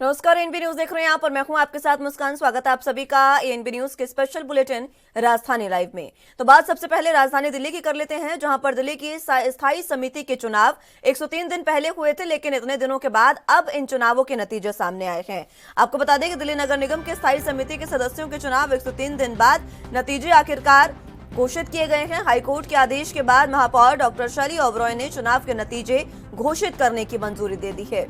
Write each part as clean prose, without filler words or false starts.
नमस्कार, ANB news देख रहे हैं आप और मैं हूं आपके साथ मुस्कान। स्वागत है आप सभी का एएनबी न्यूज के स्पेशल बुलेटिन राजधानी लाइव में। तो बात सबसे पहले राजधानी दिल्ली की कर लेते हैं, जहां पर दिल्ली की स्थायी समिति के चुनाव 103 दिन पहले हुए थे, लेकिन इतने दिनों के बाद अब इन चुनावों के नतीजे सामने आए हैं। आपको बता दें कि दिल्ली नगर निगम के स्थायी समिति के सदस्यों के चुनाव 103 दिन बाद नतीजे आखिरकार घोषित किए गए हैं। हाईकोर्ट के आदेश के बाद महापौर डॉक्टर शैली ओबरॉय ने चुनाव के नतीजे घोषित करने की मंजूरी दे दी है।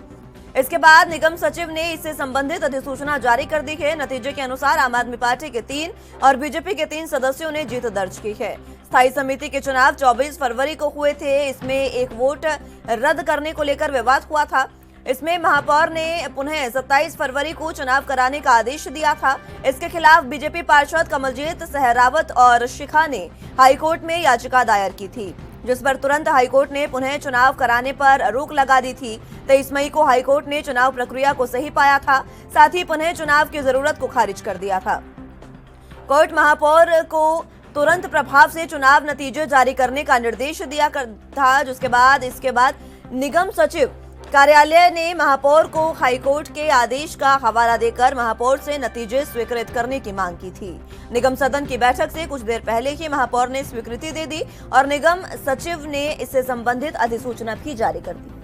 इसके बाद निगम सचिव ने इससे संबंधित अधिसूचना जारी कर दी है। नतीजे के अनुसार आम आदमी पार्टी के 3 और बीजेपी के 3 सदस्यों ने जीत दर्ज की है। स्थायी समिति के चुनाव 24 फरवरी को हुए थे। इसमें एक वोट रद्द करने को लेकर विवाद हुआ था। इसमें महापौर ने पुनः 27 फरवरी को चुनाव कराने का आदेश दिया था। इसके खिलाफ बीजेपी पार्षद कमलजीत सहरावत और शिखा ने हाईकोर्ट में याचिका दायर की थी, जिस पर तुरंत हाईकोर्ट ने पुनः चुनाव कराने पर रोक लगा दी थी। 23 मई को हाईकोर्ट ने चुनाव प्रक्रिया को सही पाया था, साथ ही पुनः चुनाव की जरूरत को खारिज कर दिया था। कोर्ट महापौर को तुरंत प्रभाव से चुनाव नतीजे जारी करने का निर्देश दिया था, इसके बाद निगम सचिव कार्यालय ने महापौर को हाईकोर्ट के आदेश का हवाला देकर महापौर से नतीजे स्वीकृत करने की मांग की थी। निगम सदन की बैठक से कुछ देर पहले ही महापौर ने स्वीकृति दे दी और निगम सचिव ने इससे संबंधित अधिसूचना भी जारी कर दी।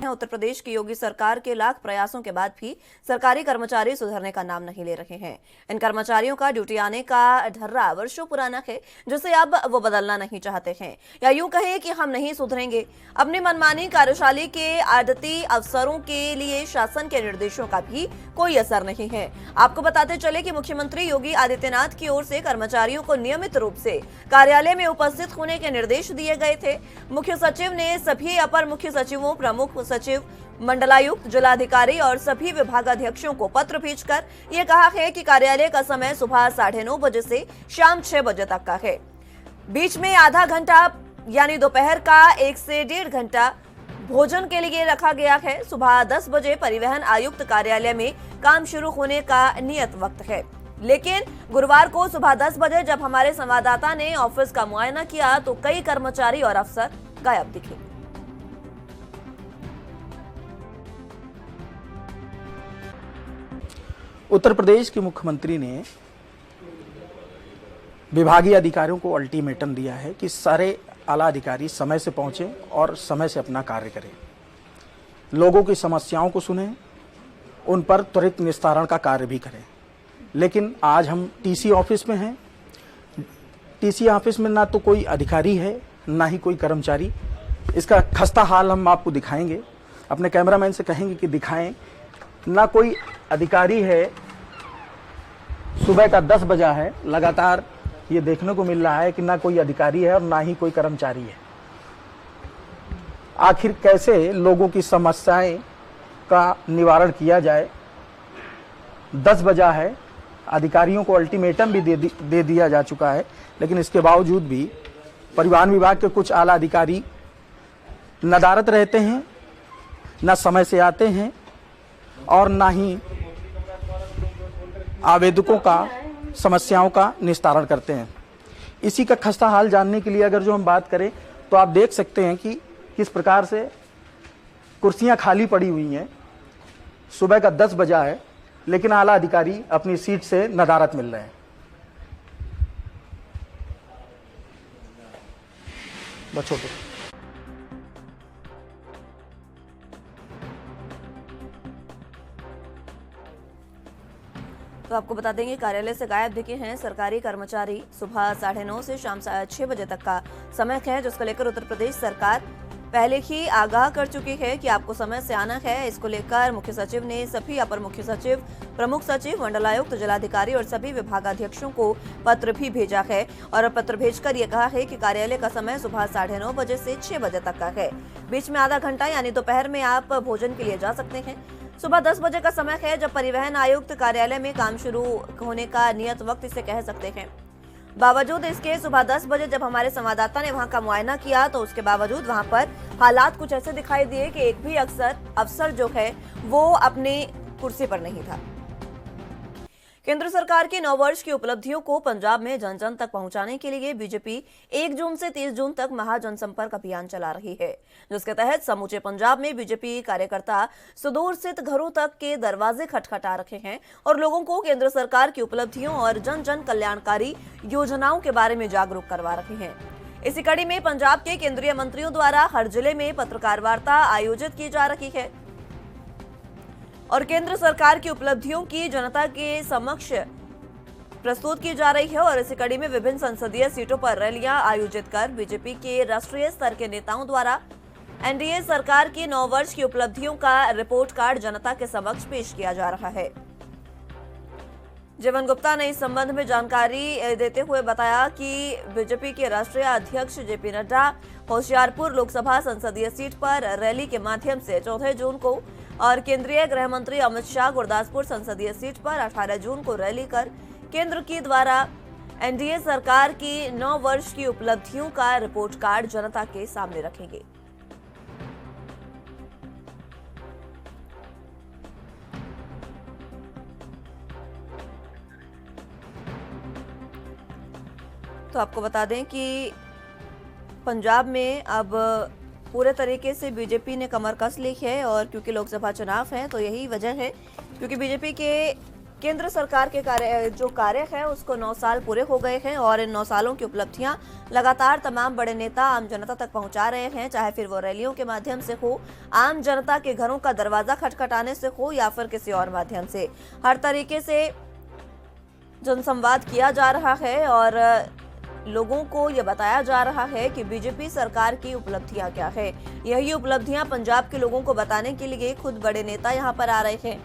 उत्तर प्रदेश की योगी सरकार के लाख प्रयासों के बाद भी सरकारी कर्मचारी सुधरने का नाम नहीं ले रहे हैं। इन कर्मचारियों का ड्यूटी आने का ढर्रा वर्षों पुराना है, जिसे अब वो बदलना नहीं चाहते हैं, या यूं कहें कि हम नहीं सुधरेंगे। अपनी मनमानी कार्यशैली के आदती अफसरों के लिए शासन के निर्देशों का भी कोई असर नहीं है। आपको बताते चले कि मुख्यमंत्री योगी आदित्यनाथ की ओर से कर्मचारियों को नियमित रूप से कार्यालय में उपस्थित होने के निर्देश दिए गए थे। मुख्य सचिव ने सभी अपर मुख्य सचिवों, प्रमुख सचिव, मंडलायुक्त, जिलाधिकारी और सभी विभागाध्यक्षों को पत्र भेजकर यह कहा है कि कार्यालय का समय सुबह 9:30 बजे से शाम 6 बजे तक का है। बीच में आधा घंटा यानी दोपहर का 1 से 1.5 घंटा भोजन के लिए रखा गया है। सुबह 10 बजे परिवहन आयुक्त कार्यालय में काम शुरू होने का नियत वक्त है, लेकिन गुरुवार को सुबह 10 बजे जब हमारे संवाददाता ने ऑफिस का मुआयना किया तो कई कर्मचारी और अफसर गायब दिखे। उत्तर प्रदेश के मुख्यमंत्री ने विभागीय अधिकारियों को अल्टीमेटम दिया है कि सारे आला अधिकारी समय से पहुंचे और समय से अपना कार्य करें, लोगों की समस्याओं को सुनें, उन पर त्वरित निस्तारण का कार्य भी करें। लेकिन आज हम टीसी ऑफिस में हैं। टीसी ऑफिस में ना तो कोई अधिकारी है, ना ही कोई कर्मचारी। इसका खस्ता हाल हम आपको दिखाएंगे, अपने कैमरामैन से कहेंगे कि दिखाएं। ना कोई अधिकारी है, सुबह का 10 बजा है, लगातार ये देखने को मिल रहा है कि ना कोई अधिकारी है और ना ही कोई कर्मचारी है। आखिर कैसे लोगों की समस्याएं का निवारण किया जाए? 10 बजा है, अधिकारियों को अल्टीमेटम भी दे दिया जा चुका है, लेकिन इसके बावजूद भी परिवहन विभाग के कुछ आला अधिकारी नदारत रहते हैं, ना समय से आते हैं और ना ही आवेदकों का समस्याओं का निस्तारण करते हैं। इसी का खस्ता हाल जानने के लिए अगर जो हम बात करें तो आप देख सकते हैं कि किस प्रकार से कुर्सियां खाली पड़ी हुई हैं। सुबह का 10 बजा है, लेकिन आला अधिकारी अपनी सीट से नदारत मिल रहे हैं। बस छोटे तो आपको बता देंगे कार्यालय से गायब दिखे हैं सरकारी कर्मचारी। सुबह 9:30 से शाम 6 बजे तक का समय है, जिसको लेकर उत्तर प्रदेश सरकार पहले ही आगाह कर चुकी है कि आपको समय से आना है। इसको लेकर मुख्य सचिव ने सभी अपर मुख्य सचिव, प्रमुख सचिव, मंडलायुक्त, जिलाधिकारी और सभी विभागाध्यक्षों को पत्र भी भेजा है और पत्र भेजकर यह कहा है कि कार्यालय का समय सुबह 9:30 बजे से 6 बजे तक का है। बीच में आधा घंटा यानी दोपहर में आप भोजन के लिए जा सकते हैं। सुबह 10 बजे का समय है जब परिवहन आयुक्त कार्यालय में काम शुरू होने का नियत वक्त इसे कह सकते हैं। बावजूद इसके सुबह 10 बजे जब हमारे संवाददाता ने वहां का मुआयना किया तो उसके बावजूद वहां पर हालात कुछ ऐसे दिखाई दिए कि एक भी अफसर जो है वो अपनी कुर्सी पर नहीं था। केंद्र सरकार की 9 वर्ष की उपलब्धियों को पंजाब में जन जन तक पहुंचाने के लिए बीजेपी 1 जून से 30 जून तक महाजनसंपर्क अभियान चला रही है, जिसके तहत समूचे पंजाब में बीजेपी कार्यकर्ता सुदूर स्थित घरों तक के दरवाजे खटखटा रखे हैं और लोगों को केंद्र सरकार की उपलब्धियों और जन जन कल्याणकारी योजनाओं के बारे में जागरूक करवा रहे हैं। इसी कड़ी में पंजाब के केंद्रीय मंत्रियों द्वारा हर जिले में पत्रकार वार्ता आयोजित की जा रही है और केंद्र सरकार की उपलब्धियों की जनता के समक्ष प्रस्तुत की जा रही है। और इसी कड़ी में विभिन्न संसदीय सीटों पर रैलियां आयोजित कर बीजेपी के राष्ट्रीय स्तर के नेताओं द्वारा एनडीए सरकार की 9 वर्ष की उपलब्धियों का रिपोर्ट कार्ड जनता के समक्ष पेश किया जा रहा है। जीवन गुप्ता ने इस संबंध में जानकारी देते हुए बताया कि बीजेपी के राष्ट्रीय अध्यक्ष जेपी नड्डा होशियारपुर लोकसभा संसदीय सीट पर रैली के माध्यम से 14 जून को और केंद्रीय गृह मंत्री अमित शाह गुरदासपुर संसदीय सीट पर 18 जून को रैली कर केंद्र की द्वारा एनडीए सरकार की 9 वर्ष की उपलब्धियों का रिपोर्ट कार्ड जनता के सामने रखेंगे। तो आपको बता दें कि पंजाब में अब पूरे तरीके से बीजेपी ने कमर कस ली है और क्योंकि लोकसभा चुनाव है तो यही वजह है, क्योंकि बीजेपी के केंद्र सरकार के कार्य है उसको 9 साल पूरे हो गए हैं और इन 9 सालों की उपलब्धियां लगातार तमाम बड़े नेता आम जनता तक पहुंचा रहे हैं, चाहे फिर वो रैलियों के माध्यम से हो, आम जनता के घरों का दरवाजा खटखटाने से हो या फिर किसी और माध्यम से। हर तरीके से जनसंवाद किया जा रहा है और लोगों को यह बताया जा रहा है कि बीजेपी सरकार की उपलब्धियां क्या है। यही उपलब्धियां पंजाब के लोगों को बताने के लिए खुद बड़े नेता यहां पर आ रहे हैं।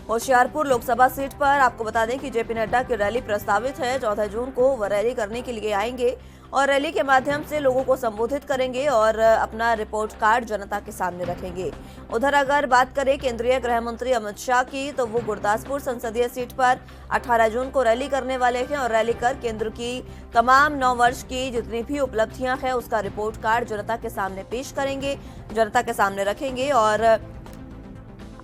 होशियारपुर लोकसभा सीट पर आपको बता दें कि जेपी नड्डा की रैली प्रस्तावित है। 14 जून को वह रैली करने के लिए आएंगे और रैली के माध्यम से लोगों को संबोधित करेंगे और अपना रिपोर्ट कार्ड जनता के सामने रखेंगे। उधर अगर बात करें केंद्रीय गृह मंत्री अमित शाह की, तो वो गुरदासपुर संसदीय सीट पर 18 जून को रैली करने वाले हैं और रैली कर केंद्र की तमाम 9 वर्ष की जितनी भी उपलब्धियां हैं उसका रिपोर्ट कार्ड जनता के सामने पेश करेंगे, जनता के सामने रखेंगे और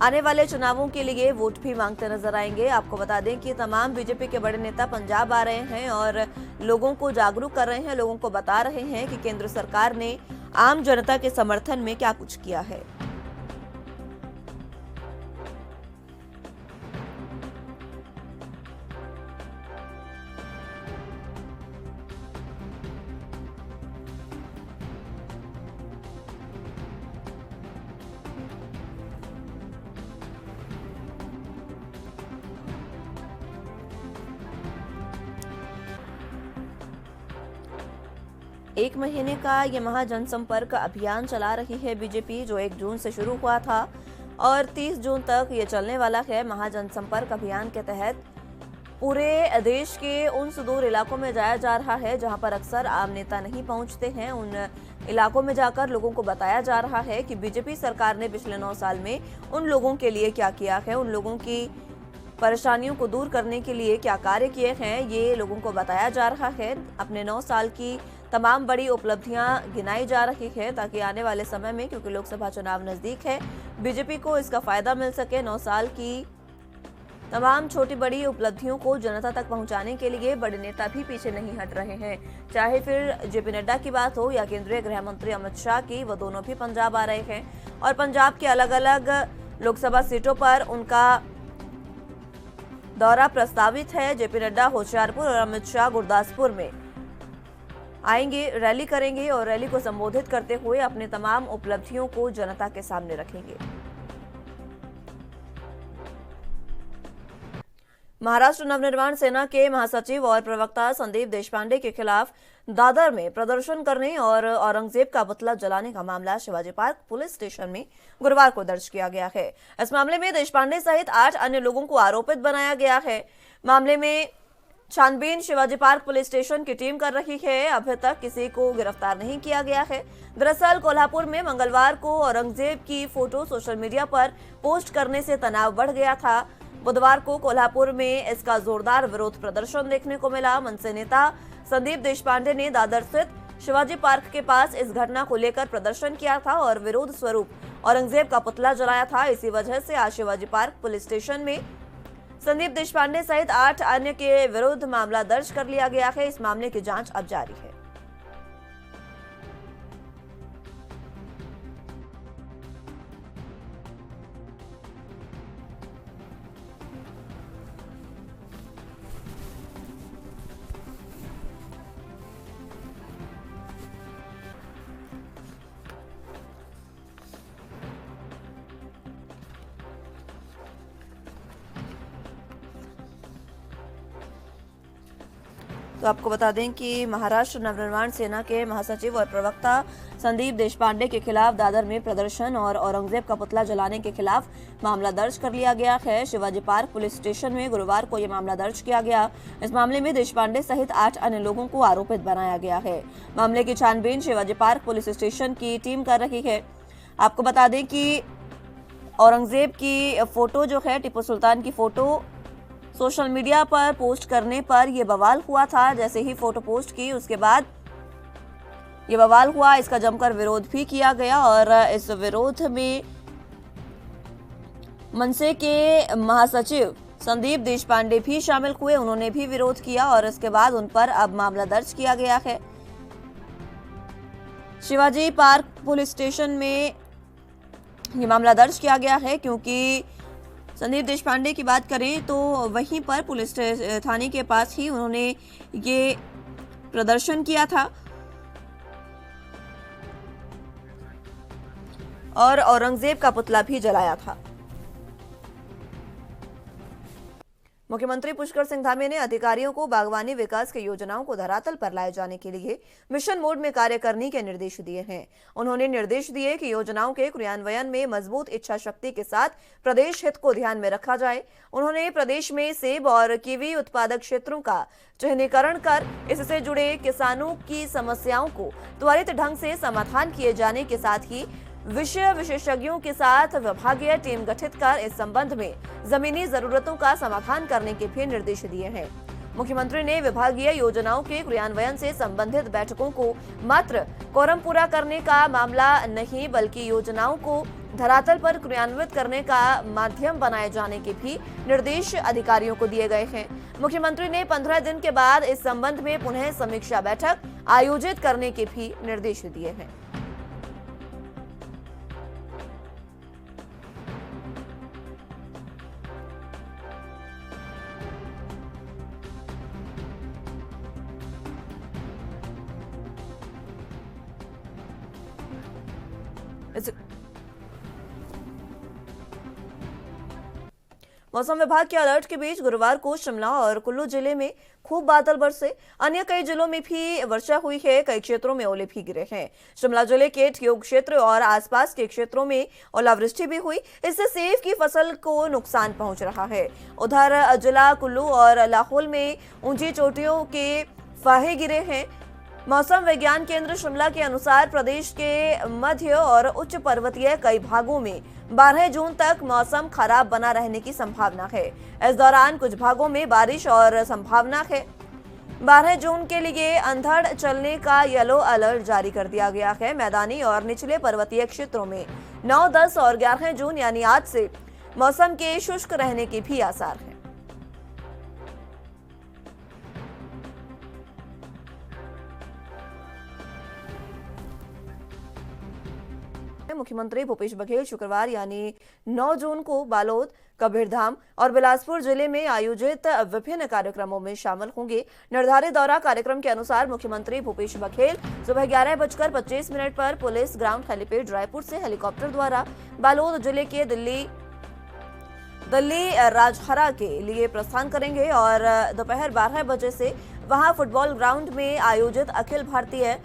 आने वाले चुनावों के लिए वोट भी मांगते नजर आएंगे। आपको बता दें कि तमाम बीजेपी के बड़े नेता पंजाब आ रहे हैं और लोगों को जागरूक कर रहे हैं, लोगों को बता रहे हैं कि केंद्र सरकार ने आम जनता के समर्थन में क्या कुछ किया है। एक महीने का ये महाजनसंपर्क अभियान चला रही है बीजेपी, जो 1 जून से शुरू हुआ था और 30 जून तक ये चलने वाला है। महाजनसंपर्क अभियान के तहत पूरे देश के उन सुदूर इलाकों में जाया जा रहा है जहां पर अक्सर आम नेता नहीं पहुंचते हैं। उन इलाकों में जाकर लोगों को बताया जा रहा है कि बीजेपी सरकार ने पिछले 9 साल में उन लोगों के लिए क्या किया है, उन लोगों की परेशानियों को दूर करने के लिए क्या कार्य किए हैं, ये लोगों को बताया जा रहा है। अपने 9 साल की तमाम बड़ी उपलब्धियां गिनाई जा रही है ताकि आने वाले समय में, क्योंकि लोकसभा चुनाव नजदीक है, बीजेपी को इसका फायदा मिल सके। 9 साल की तमाम छोटी बड़ी उपलब्धियों को जनता तक पहुंचाने के लिए बड़े नेता भी पीछे नहीं हट रहे हैं, चाहे फिर जेपी नड्डा की बात हो या केंद्रीय गृह मंत्री अमित शाह की, वो दोनों भी पंजाब आ रहे हैं और पंजाब के अलग अलग लोकसभा सीटों पर उनका दौरा प्रस्तावित है। जेपी नड्डा होशियारपुर और अमित शाह गुरदासपुर में आएंगे, रैली करेंगे और रैली को संबोधित करते हुए अपनी तमाम उपलब्धियों को जनता के सामने रखेंगे। महाराष्ट्र नवनिर्माण सेना के महासचिव और प्रवक्ता संदीप देशपांडे के खिलाफ दादर में प्रदर्शन करने और औरंगजेब का पुतला जलाने का मामला शिवाजी पार्क पुलिस स्टेशन में गुरुवार को दर्ज किया गया है। इस मामले में देशपांडे सहित 8 अन्य लोगों को आरोपित बनाया गया है। मामले में छानबीन शिवाजी पार्क पुलिस स्टेशन की टीम कर रही है। अभी तक किसी को गिरफ्तार नहीं किया गया है। दरअसल कोल्हापुर में मंगलवार को औरंगजेब की फोटो सोशल मीडिया पर पोस्ट करने से तनाव बढ़ गया था। बुधवार को कोल्हापुर में इसका जोरदार विरोध प्रदर्शन देखने को मिला। मनसे नेता संदीप देशपांडे ने दादर स्थित शिवाजी पार्क के पास इस घटना को लेकर प्रदर्शन किया था और विरोध स्वरूप औरंगजेब का पुतला जलाया था। इसी वजह से आज शिवाजी पार्क पुलिस स्टेशन में संदीप देशपांडे सहित 8 अन्य के विरुद्ध मामला दर्ज कर लिया गया है। इस मामले की जांच अब जारी है। तो आपको बता दें कि महाराष्ट्र नवनिर्माण सेना के महासचिव और प्रवक्ता संदीप देशपांडे के खिलाफ दादर में प्रदर्शन और औरंगजेब का पुतला जलाने के खिलाफ मामला दर्ज कर लिया गया है। शिवाजी पार्क पुलिस स्टेशन में गुरुवार को यह मामला दर्ज किया गया। इस मामले में देशपांडे सहित 8 अन्य लोगों को आरोपित बनाया गया है। मामले की छानबीन शिवाजी पार्क पुलिस स्टेशन की टीम कर रही है। आपको बता दें कि औरंगजेब की फोटो जो है, टीपू सुल्तान की फोटो सोशल मीडिया पर पोस्ट करने पर यह बवाल हुआ था। जैसे ही फोटो पोस्ट की उसके बाद ये बवाल हुआ। इसका जमकर विरोध भी किया गया और इस विरोध में मनसे के महासचिव संदीप देशपांडे भी शामिल हुए। उन्होंने भी विरोध किया और इसके बाद उन पर अब मामला दर्ज किया गया है। शिवाजी पार्क पुलिस स्टेशन में ये मामला दर्ज किया गया है क्योंकि संदीप देशपांडे की बात करें तो वहीं पर पुलिस थाने के पास ही उन्होंने ये प्रदर्शन किया था और औरंगजेब का पुतला भी जलाया था। मुख्यमंत्री पुष्कर सिंह धामी ने अधिकारियों को बागवानी विकास की योजनाओं को धरातल पर लाए जाने के लिए मिशन मोड में कार्य करने के निर्देश दिए हैं। उन्होंने निर्देश दिए कि योजनाओं के क्रियान्वयन में मजबूत इच्छा शक्ति के साथ प्रदेश हित को ध्यान में रखा जाए। उन्होंने प्रदेश में सेब और कीवी उत्पादक क्षेत्रों का चिन्हीकरण कर इससे जुड़े किसानों की समस्याओं को त्वरित ढंग से समाधान किए जाने के साथ ही विषय विशेषज्ञों के साथ विभागीय टीम गठित कर इस संबंध में जमीनी जरूरतों का समाधान करने के भी निर्देश दिए हैं। मुख्यमंत्री ने विभागीय योजनाओं के क्रियान्वयन से संबंधित बैठकों को मात्र कोरम पूरा करने का मामला नहीं बल्कि योजनाओं को धरातल पर क्रियान्वित करने का माध्यम बनाए जाने के भी निर्देश अधिकारियों को दिए गए हैं। मुख्यमंत्री ने 15 दिन के बाद इस संबंध में पुनः समीक्षा बैठक आयोजित करने के भी निर्देश दिए हैं। मौसम विभाग के अलर्ट के बीच गुरुवार को शिमला और कुल्लू जिले में खूब बादल बरसे। अन्य कई जिलों में भी वर्षा हुई है। कई क्षेत्रों में ओले भी गिरे हैं। शिमला जिले के ठियोग क्षेत्र और आसपास के क्षेत्रों में ओलावृष्टि भी हुई। इससे सेब की फसल को नुकसान पहुंच रहा है। उधर जिला कुल्लू और लाहौल में ऊंची चोटियों के फाहे गिरे हैं। मौसम विज्ञान केंद्र शिमला के अनुसार प्रदेश के मध्य और उच्च पर्वतीय कई भागों में 12 जून तक मौसम खराब बना रहने की संभावना है। इस दौरान कुछ भागों में बारिश और संभावना है। 12 जून के लिए अंधड़ चलने का येलो अलर्ट जारी कर दिया गया है। मैदानी और निचले पर्वतीय क्षेत्रों में 9, 10 और 11 जून यानी आज से मौसम के शुष्क रहने के भी आसार हैं। मुख्यमंत्री भूपेश बघेल शुक्रवार यानी 9 जून को बालोद, कबीरधाम और बिलासपुर जिले में आयोजित विभिन्न कार्यक्रमों में शामिल होंगे। निर्धारित दौरा कार्यक्रम के अनुसार मुख्यमंत्री भूपेश बघेल सुबह 11:25 पर पुलिस ग्राउंड हेलीपैड रायपुर से हेलीकॉप्टर द्वारा बालोद जिले के दिल्ली राजहरा के लिए प्रस्थान करेंगे और दोपहर 12 बजे से वहां फुटबॉल ग्राउंड में आयोजित अखिल भारतीय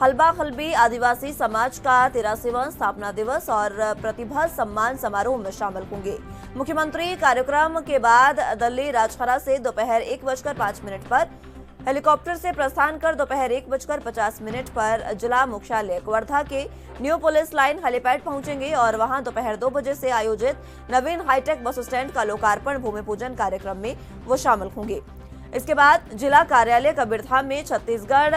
हलबा हलबी आदिवासी समाज का 83वां स्थापना दिवस और प्रतिभा सम्मान समारोह में शामिल होंगे। मुख्यमंत्री कार्यक्रम के बाद दिल्ली राजहरा से दोपहर 1:05 पर हेलीकॉप्टर से प्रस्थान कर दोपहर 1:50 पर जिला मुख्यालय वर्धा के न्यू पुलिस लाइन हेलीपैड पहुंचेंगे और वहां दोपहर 2 बजे से आयोजित नवीन हाईटेक बस स्टैंड का लोकार्पण भूमि पूजन कार्यक्रम में वो शामिल होंगे। इसके बाद जिला कार्यालय कबीरधाम में छत्तीसगढ़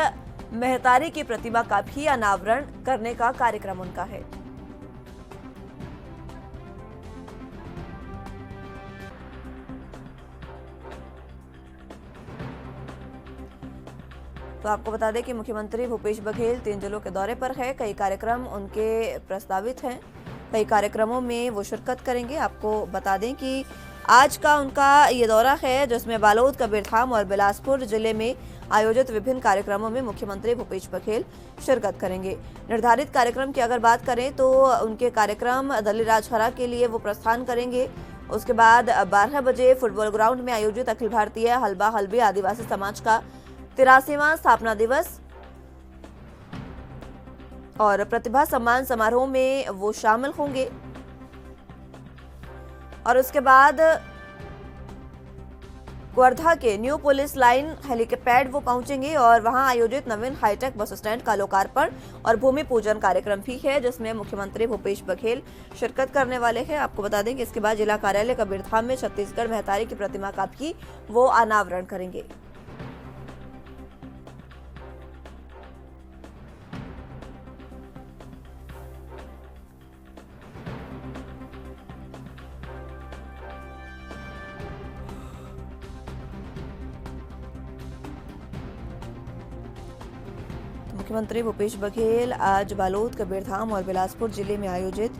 मेहतारी की प्रतिमा का भी अनावरण करने का कार्यक्रम उनका है। तो आपको बता दें कि मुख्यमंत्री भूपेश बघेल 3 जिलों के दौरे पर है। कई कार्यक्रम उनके प्रस्तावित हैं, कई कार्यक्रमों में वो शिरकत करेंगे। आपको बता दें कि आज का उनका ये दौरा है, जिसमें बालोद, कबीरधाम और बिलासपुर जिले में आयोजित विभिन्न कार्यक्रमों में मुख्यमंत्री भूपेश बघेल शिरकत करेंगे। निर्धारित कार्यक्रम की अगर बात करें तो उनके कार्यक्रम दली राजहरा के लिए वो प्रस्थान करेंगे। उसके बाद 12 बजे फुटबॉल ग्राउंड में आयोजित अखिल भारतीय हलबा हलबी आदिवासी समाज का 83वां स्थापना दिवस और प्रतिभा सम्मान समारोह में वो शामिल होंगे। और उसके बाद वर्धा के न्यू पुलिस लाइन हेलीपैड वो पहुंचेंगे और वहां आयोजित नवीन हाईटेक बस स्टैंड का लोकार्पण और भूमि पूजन कार्यक्रम भी है, जिसमें मुख्यमंत्री भूपेश बघेल शिरकत करने वाले हैं। आपको बता दें कि इसके बाद जिला कार्यालय कबीरधाम में छत्तीसगढ़ मेहतारी की प्रतिमा का भी वो अनावरण करेंगे। मुख्यमंत्री भूपेश बघेल आज बालोद, कबीरधाम और बिलासपुर जिले में आयोजित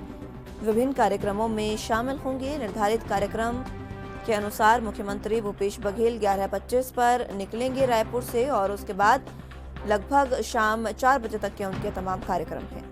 विभिन्न कार्यक्रमों में शामिल होंगे। निर्धारित कार्यक्रम के अनुसार मुख्यमंत्री भूपेश बघेल 11:25 पर निकलेंगे रायपुर से और उसके बाद लगभग शाम 4 बजे तक के उनके तमाम कार्यक्रम हैं।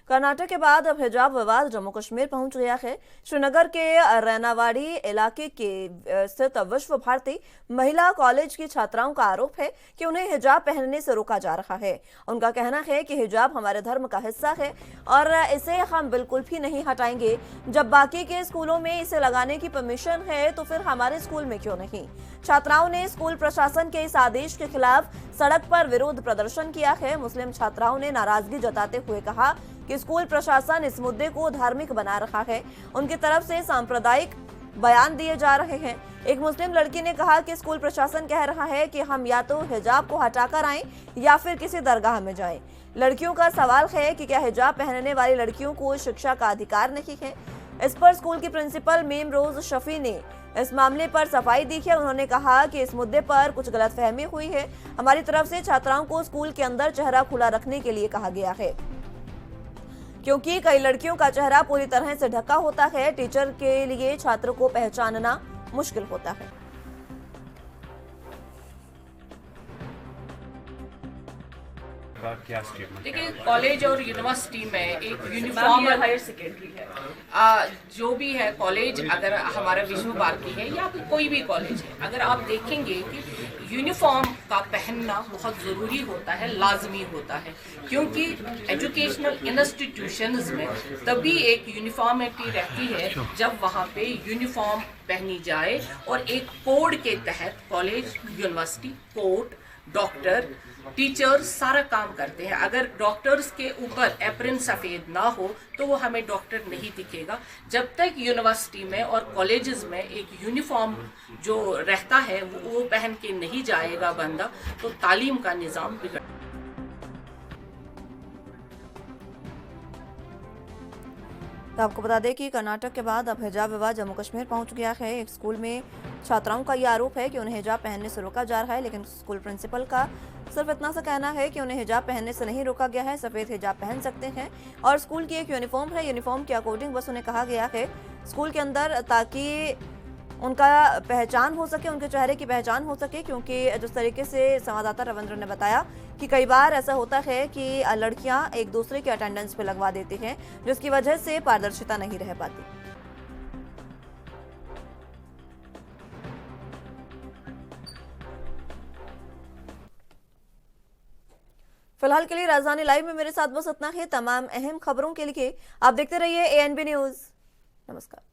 कर्नाटक के बाद अब हिजाब विवाद जम्मू कश्मीर पहुंच गया है। श्रीनगर के रैनावाड़ी इलाके के स्थित विश्व भारती महिला कॉलेज की छात्राओं का आरोप है कि उन्हें हिजाब पहनने से रोका जा रहा है। उनका कहना है कि हिजाब हमारे धर्म का हिस्सा है और इसे हम बिल्कुल भी नहीं हटाएंगे। जब बाकी के स्कूलों में इसे लगाने की परमिशन है तो फिर हमारे स्कूल में क्यों नहीं। छात्राओं ने स्कूल प्रशासन के इस आदेश के खिलाफ सड़क पर विरोध प्रदर्शन किया है। मुस्लिम छात्राओं ने नाराजगी जताते हुए कहा कि स्कूल प्रशासन इस मुद्दे को धार्मिक बना रहा है। उनकी तरफ से सांप्रदायिक बयान दिए जा रहे हैं। एक मुस्लिम लड़की ने कहा कि स्कूल प्रशासन कह रहा है कि हम या तो हिजाब को हटाकर आएं या फिर किसी दरगाह में जाएं। लड़कियों का सवाल है कि क्या हिजाब पहनने वाली लड़कियों को शिक्षा का अधिकार नहीं है। इस पर स्कूल की प्रिंसिपल मीम रोज शफी ने इस मामले पर सफाई दी है। उन्होंने कहा कि इस मुद्दे पर कुछ गलतफहमी हुई है। हमारी तरफ से छात्राओं को स्कूल के अंदर चेहरा खुला रखने के लिए कहा गया है, क्योंकि कई लड़कियों का चेहरा पूरी तरह से ढका होता है। टीचर के लिए छात्र को पहचानना मुश्किल होता है। क्या स्टेटमेंट? देखिए, कॉलेज और यूनिवर्सिटी में एक यूनिफॉर्म हायर सेकेंडरी है, जो भी है कॉलेज, अगर हमारा विश्व भारती है या कोई भी कॉलेज है, अगर आप देखेंगे कि यूनिफॉर्म का पहनना बहुत ज़रूरी होता है, लाजमी होता है, क्योंकि एजुकेशनल इंस्टीट्यूशंस में तभी एक यूनिफॉर्मिटी रहती है जब वहाँ पे यूनिफॉर्म पहनी जाए और एक कोड के तहत college, university, court, doctor, teacher सारा काम करते हैं। अगर डॉक्टर्स के ऊपर एप्रन सफ़ेद ना हो तो वो हमें डॉक्टर नहीं दिखेगा। जब तक यूनिवर्सिटी में और कॉलेजेस में एक यूनिफॉर्म जो रहता है वो पहन के नहीं जाएगा बंदा, तो तालीम का निज़ाम बिगड़। तो आपको बता दें कि कर्नाटक के बाद अब हिजाब विवाद जम्मू कश्मीर पहुंच गया है। एक स्कूल में छात्राओं का ये आरोप है कि उन्हें हिजाब पहनने से रोका जा रहा है, लेकिन स्कूल प्रिंसिपल का सिर्फ इतना सा कहना है कि उन्हें हिजाब पहनने से नहीं रोका गया है। सफ़ेद हिजाब पहन सकते हैं और स्कूल की एक यूनिफॉर्म है, यूनिफॉर्म के अकॉर्डिंग बस उन्हें कहा गया है स्कूल के अंदर, ताकि उनका पहचान हो सके, उनके चेहरे की पहचान हो सके। क्योंकि जिस तरीके से संवाददाता रविंद्र ने बताया कि कई बार ऐसा होता है कि लड़कियां एक दूसरे के अटेंडेंस पे लगवा देती हैं, जिसकी वजह से पारदर्शिता नहीं रह पाती। फिलहाल के लिए राजधानी लाइव में मेरे साथ बस इतना ही। तमाम अहम खबरों के लिए आप देखते रहिए ANB न्यूज। नमस्कार।